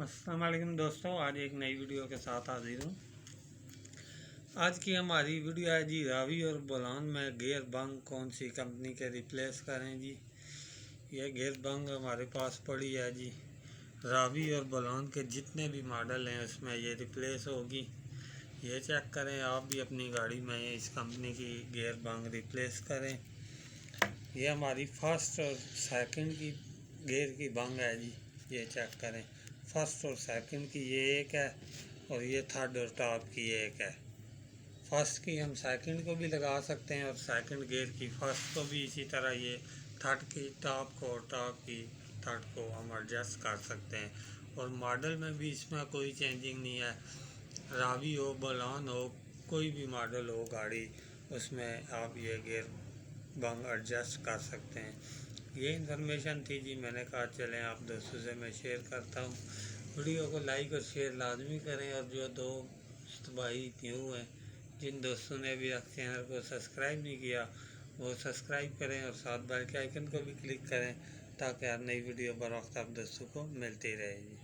अस्सलाम वालेकुम दोस्तों, आज एक नई वीडियो के साथ हाजिर हूँ। आज की हमारी वीडियो है जी रावी और बोलान में गियर बंग कौन सी कंपनी के रिप्लेस करें जी। ये गियर बंग हमारे पास पड़ी है जी। रावी और बोलान के जितने भी मॉडल हैं उसमें ये रिप्लेस होगी। ये चेक करें, आप भी अपनी गाड़ी में इस कंपनी की गियर बंग रिप्लेस करें। ये हमारी फर्स्ट और सेकंड की गियर की बंग है जी। ये चेक करें, फर्स्ट और सेकंड की ये एक है और ये थर्ड और टॉप की एक है। फर्स्ट की हम सेकंड को भी लगा सकते हैं और सेकंड गियर की फर्स्ट को भी इसी तरह। ये थर्ड की टॉप को और टॉप की थर्ड को हम एडजस्ट कर सकते हैं। और मॉडल में भी इसमें कोई चेंजिंग नहीं है। रावी हो, बोलान हो, कोई भी मॉडल हो गाड़ी, उसमें आप ये गियर बंग एडजस्ट कर सकते हैं। ये इन्फॉर्मेशन थी जी, मैंने कहा चलें आप दोस्तों से मैं शेयर करता हूँ। वीडियो को लाइक और शेयर लाजमी करें। और जो दोस्त भाई न्यू हैं, जिन दोस्तों ने अभी तक चैनल को सब्सक्राइब नहीं किया, वो सब्सक्राइब करें और साथ बेल के आइकन को भी क्लिक करें ताकि हर नई वीडियो बर वक्त आप दोस्तों को मिलती रहे जी।